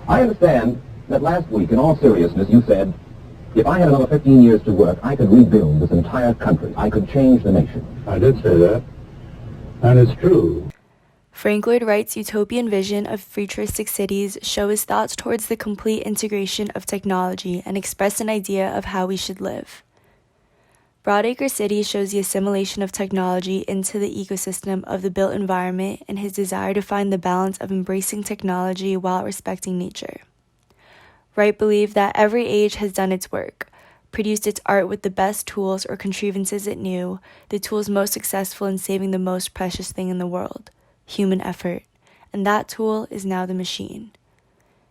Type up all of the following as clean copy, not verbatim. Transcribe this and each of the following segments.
I understand that last week, in all seriousness, you said, if I had another 15 years to work, I could rebuild this entire country. I could change the nation. I did say that, and it's true. Frank Lloyd Wright's utopian vision of futuristic cities show his thoughts towards the complete integration of technology and express an idea of how we should live. Broadacre City shows the assimilation of technology into the ecosystem of the built environment and his desire to find the balance of embracing technology while respecting nature. Wright believed that every age has done its work, produced its art with the best tools or contrivances it knew, the tools most successful in saving the most precious thing in the world, human effort, and that tool is now the machine.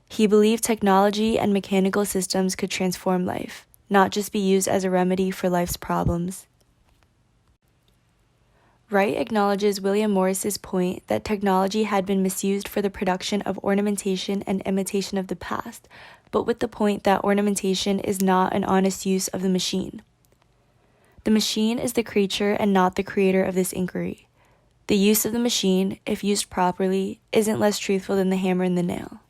He believed technology and mechanical systems could transform life, not just be used as a remedy for life's problems. Wright acknowledges William Morris's point that technology had been misused for the production of ornamentation and imitation of the past, but with the point that ornamentation is not an honest use of the machine. The machine is the creature and not the creator of this inquiry. The use of the machine, if used properly, isn't less truthful than the hammer and the nail.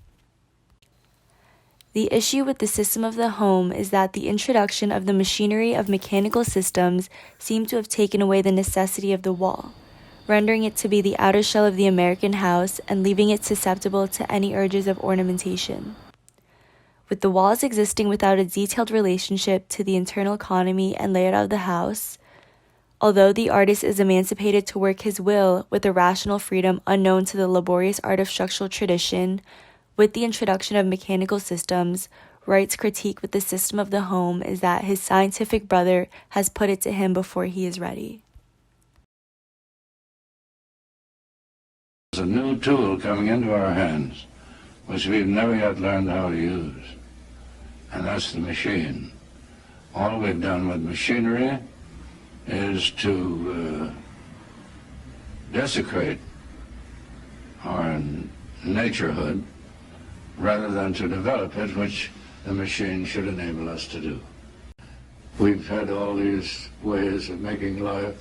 The issue with the system of the home is that the introduction of the machinery of mechanical systems seemed to have taken away the necessity of the wall, rendering it to be the outer shell of the American house and leaving it susceptible to any urges of ornamentation. With the walls existing without a detailed relationship to the internal economy and layout of the house, although the artist is emancipated to work his will with a rational freedom unknown to the laborious art of structural tradition, with the introduction of mechanical systems, Wright's critique with the system of the home is that his scientific brother has put it to him before he is ready. There's a new tool coming into our hands, which we've never yet learned how to use, and that's the machine. All we've done with machinery is to desecrate our naturehood rather than to develop it, which the machine should enable us to do. We've had all these ways of making life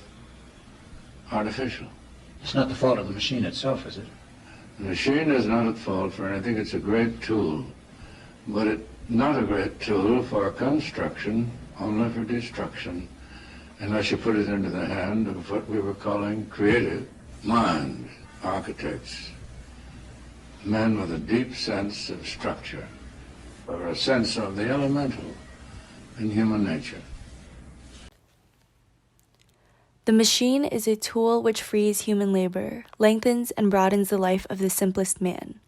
artificial. It's not the fault of the machine itself, is it? The machine is not at fault for anything. It's a great tool, but it's not a great tool for construction, only for destruction, unless you put it into the hand of what we were calling creative minds, architects, men with a deep sense of structure, or a sense of the elemental in human nature. The machine is a tool which frees human labor, lengthens and broadens the life of the simplest man.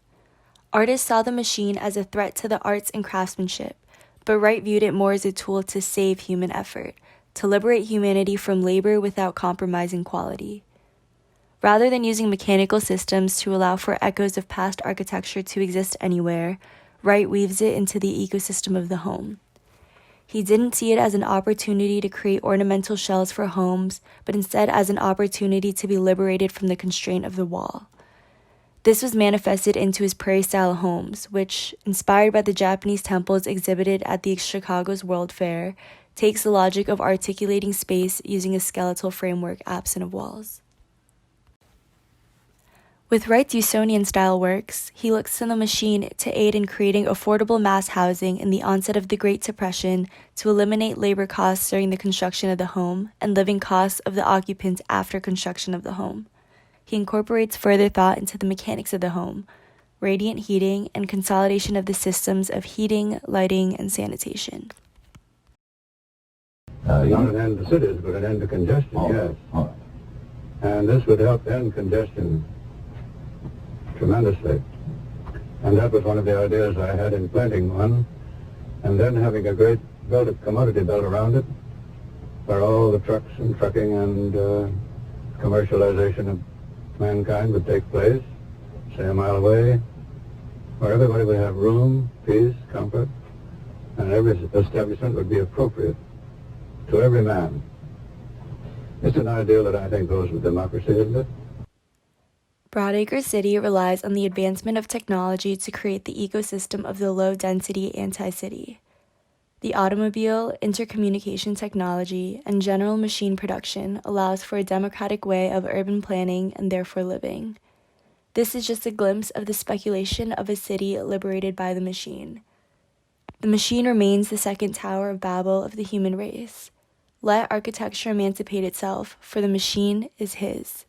Artists saw the machine as a threat to the arts and craftsmanship, but Wright viewed it more as a tool to save human effort, to liberate humanity from labor without compromising quality. Rather than using mechanical systems to allow for echoes of past architecture to exist anywhere, Wright weaves it into the ecosystem of the home. He didn't see it as an opportunity to create ornamental shells for homes, but instead as an opportunity to be liberated from the constraint of the wall. This was manifested into his prairie-style homes, which, inspired by the Japanese temples exhibited at the Chicago's World Fair, takes the logic of articulating space using a skeletal framework absent of walls. With Wright's Usonian-style works, he looks to the machine to aid in creating affordable mass housing in the onset of the Great Depression to eliminate labor costs during the construction of the home and living costs of the occupants after construction of the home. He incorporates further thought into the mechanics of the home, radiant heating, and consolidation of the systems of heating, lighting, and sanitation. Not an end to cities, but an end to congestion, yes. All right. And this would help end congestion tremendously. And that was one of the ideas I had in planting one, and then having a great commodity belt around it, where all the trucks and trucking and commercialization of mankind would take place, say a mile away, where everybody would have room, peace, comfort, and every establishment would be appropriate to every man. It's an ideal that I think goes with democracy, isn't it? Broadacre City relies on the advancement of technology to create the ecosystem of the low-density anti-city. The automobile, intercommunication technology, and general machine production allows for a democratic way of urban planning and therefore living. This is just a glimpse of the speculation of a city liberated by the machine. The machine remains the second Tower of Babel of the human race. Let architecture emancipate itself, for the machine is his.